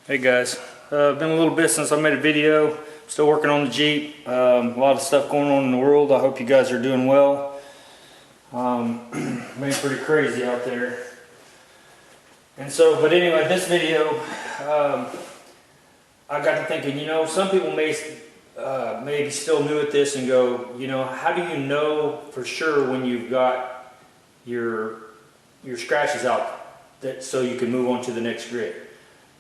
Hey guys, been a little bit since I made a video. Still working on the Jeep. A lot of stuff going on in the world. I hope you guys are doing well. Been pretty crazy out there. And so, but anyway, this video, I got to thinking, some people may be still new at this and go, how do you know for sure when you've got your scratches out so you can move on to the next grid?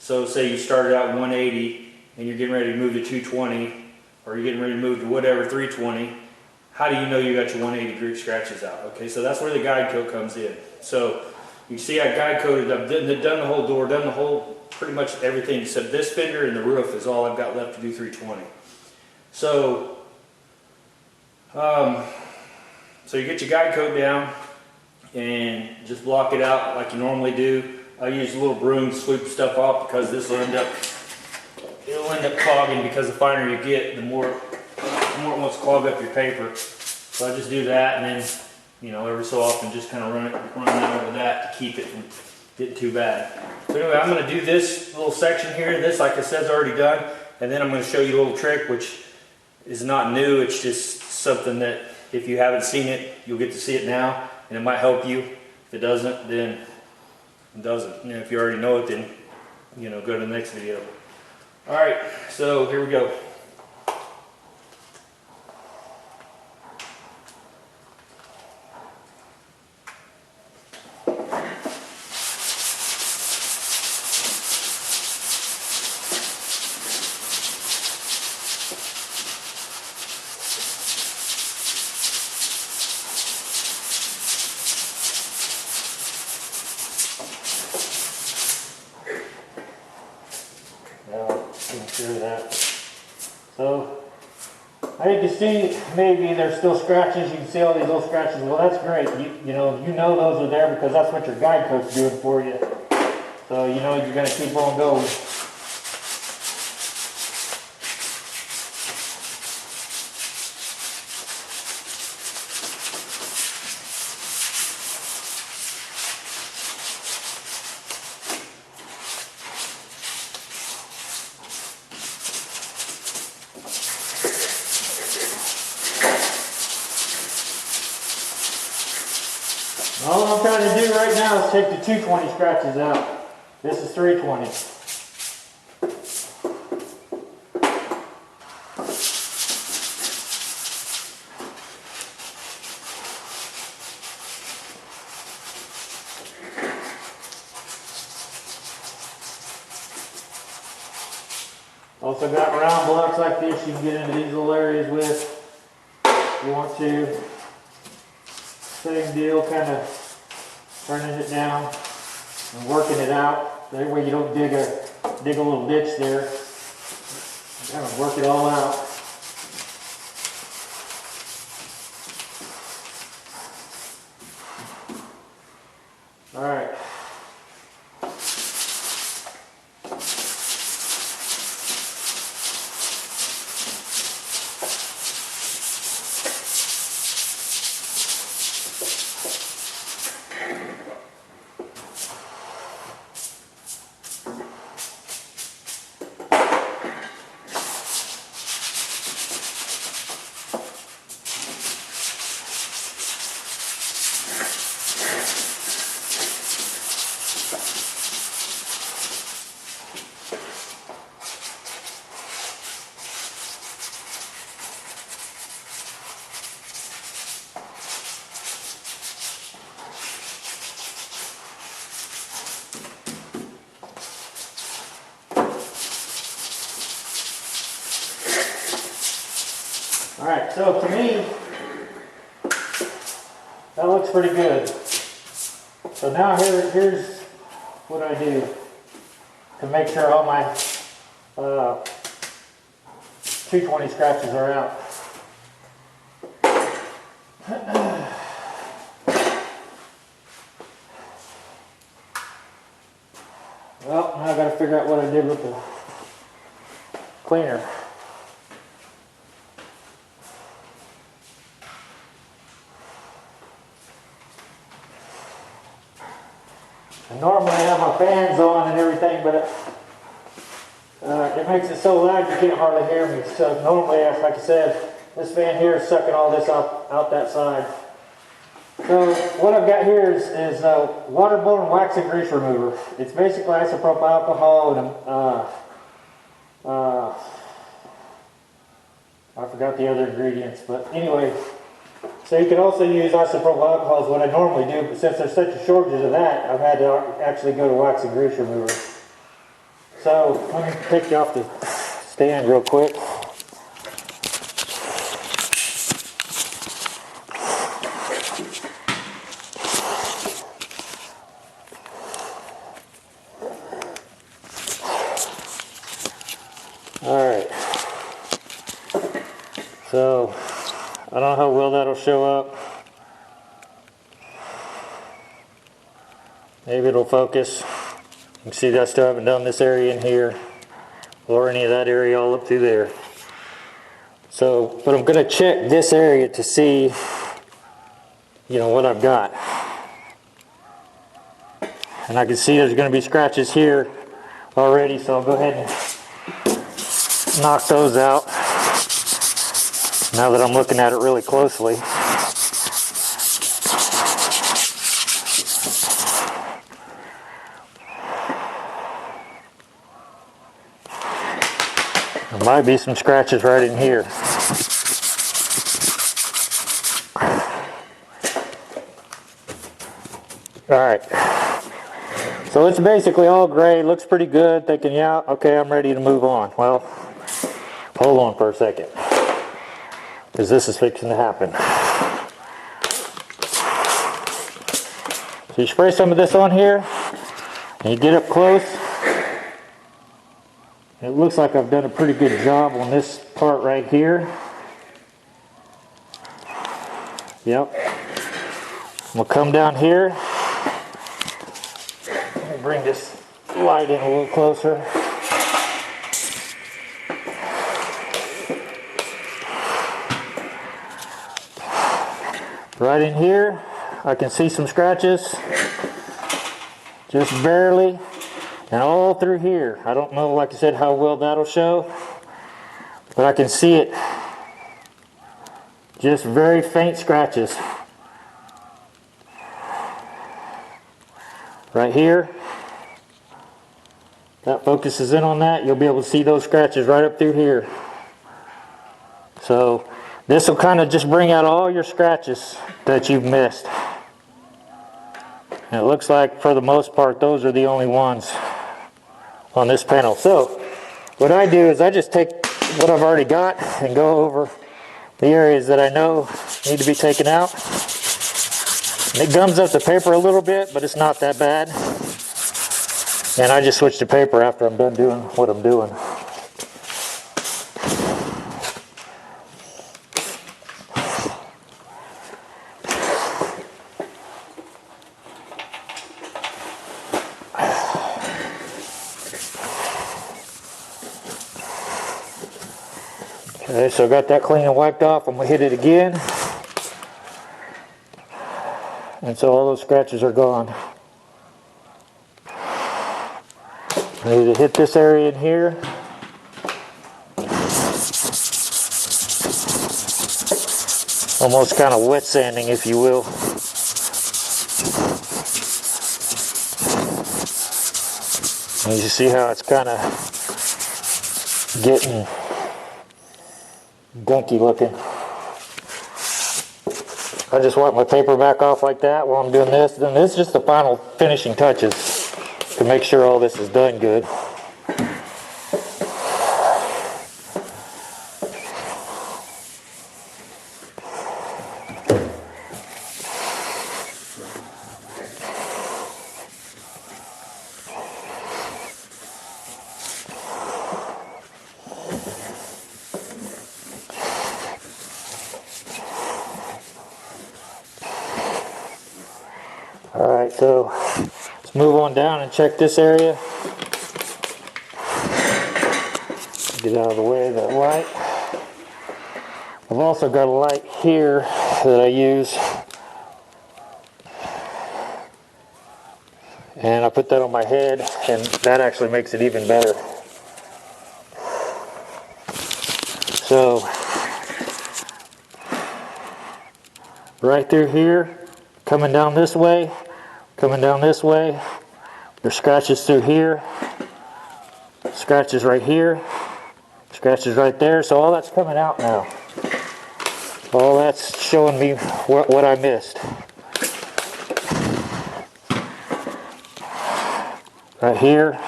So say you started out 180 and you're getting ready to move to 220, or you're getting ready to move to whatever, 320. How do you know you got your 180 grit scratches out? Okay, so that's where the guide coat comes in. So you see I guide coated, I've done the whole door, done the whole, pretty much everything except this fender and the roof is all I've got left to do 320. So, so you get your guide coat down and just block it out like you normally do. I use a little broom to sweep stuff off because this will end up clogging, because the finer you get, the more it wants to clog up your paper. So I just do that, and then, every so often just kind of run that over that to keep it from getting too bad. So anyway, I'm going to do this little section here. This, like I said, is already done, and then I'm going to show you a little trick, which is not new. It's just something that if you haven't seen it, you'll get to see it now, and it might help you. If it doesn't, then it doesn't. If you already know it, then go to the next video. Alright, so here we go. Sure that. So, I think you see maybe there's still scratches. You can see all these little scratches. Well, that's great. You know those are there because that's what your guide coat's doing for you. So you're going to keep on going. All I'm trying to do right now is take the 220 scratches out. This is 320. Also got round blocks like this you can get into these little areas with if you want to. Same deal, kind of turning it down and working it out. That way you don't dig a little ditch there. Kind of work it all out. All right. All right, so to me, that looks pretty good. So now here's what I do to make sure all my 220 scratches are out. Well, now I got to figure out what I did with the cleaner. I normally have my fans on and everything, but It makes it so loud you can't hardly hear me. So normally, like I said, this fan here is sucking all this out that side. So what I've got here is waterborne wax and grease remover. It's basically isopropyl alcohol and I forgot the other ingredients, but anyway. So you can also use isopropyl alcohol is what I normally do, but since there's such a shortage of that, I've had to actually go to wax and grease remover. So let me take you off the stand real quick. Alright, so I don't know how well that'll show up. Maybe it'll focus. You can see that I still haven't done this area in here or any of that area all up through there. So, but I'm going to check this area to see, you know, what I've got. And I can see there's going to be scratches here already, so I'll go ahead and knock those out now that I'm looking at it really closely. There might be some scratches right in here. Alright, so it's basically all gray, looks pretty good, thinking, yeah, okay, I'm ready to move on. Well, hold on for a second, because this is fixing to happen. So you spray some of this on here, and you get up close. It looks like I've done a pretty good job on this part right here. Yep. We'll come down here. Let me bring this light in a little closer. Right in here, I can see some scratches. Just barely. And all through here, I don't know, like I said, how well that'll show, but I can see it. Just very faint scratches. Right here, that focuses in on that, you'll be able to see those scratches right up through here. So this will kind of just bring out all your scratches that you've missed. And it looks like for the most part those are the only ones on this panel. So what I do is I just take what I've already got and go over the areas that I know need to be taken out. And it gums up the paper a little bit, but it's not that bad. And I just switch to paper after I'm done doing what I'm doing. Okay, so I got that clean and wiped off. I'm going to hit it again. And so all those scratches are gone. I need to hit this area in here. Almost kind of wet sanding, if you will. And you see how it's kind of getting gunky looking. I just wipe my paper back off like that while I'm doing this. Then this is just the final finishing touches to make sure all this is done good. Alright, so let's move on down and check this area. Get out of the way of that light. I've also got a light here that I use. And I put that on my head, and that actually makes it even better. So right through here, coming down this way, there's scratches through here, scratches right here, scratches right there. So all that's coming out now. All that's showing me what I missed. Right here.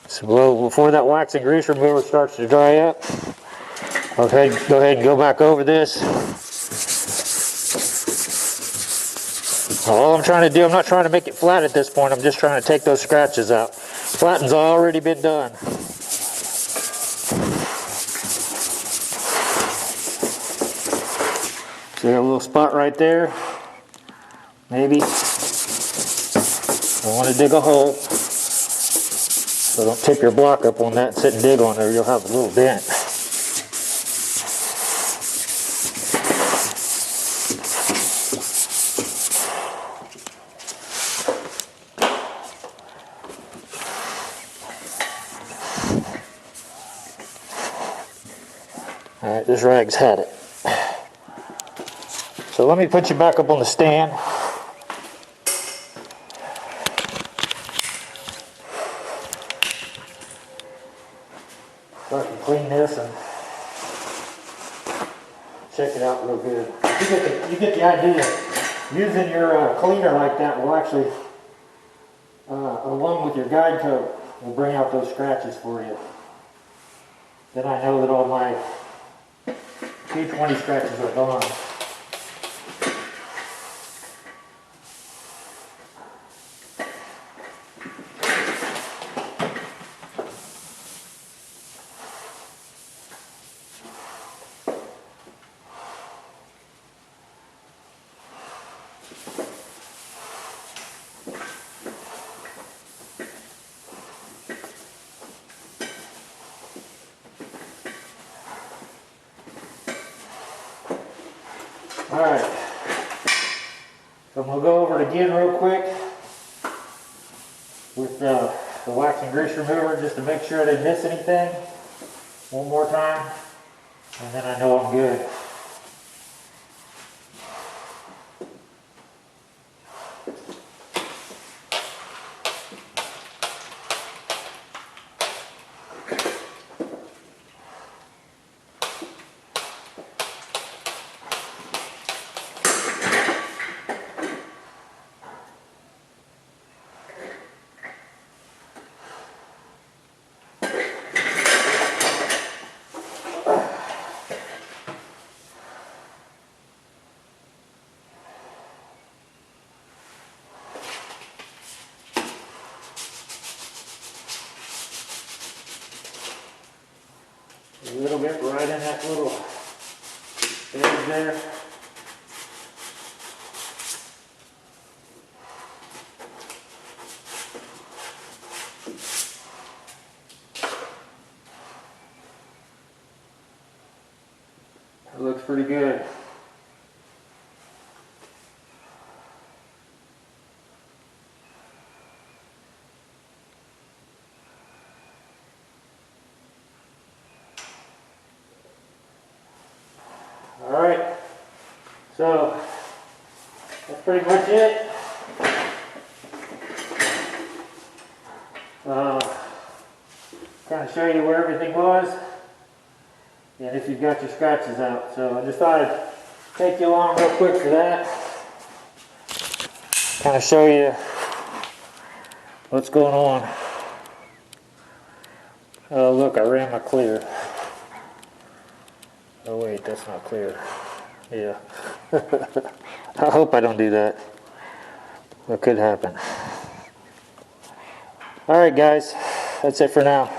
So before that wax and grease remover starts to dry up, go ahead and go back over this. All I'm trying to do, I'm not trying to make it flat at this point, I'm just trying to take those scratches out. Flattening's already been done. See a little spot right there? Maybe. I want to dig a hole. So don't tip your block up on that and sit and dig on there, you'll have a little dent. Alright, this rag's had it. So let me put you back up on the stand. So I can clean this and check it out real good. You get the idea. Using your cleaner like that will actually, along with your guide coat, will bring out those scratches for you. Then I know that all my 220 scratches are gone. Alright, so I'm going to go over it again real quick with the wax and grease remover just to make sure I didn't miss anything. One more time, and then I know I'm good. A little bit right in that little edge there. It looks pretty good. Alright, so that's pretty much it. Kind of show you where everything was and if you've got your scratches out. So I just thought I'd take you along real quick for that. Kind of show you what's going on. Oh look, I ran my clear. Oh wait, that's not clear. Yeah. I hope I don't do that. What could happen. Alright guys, that's it for now.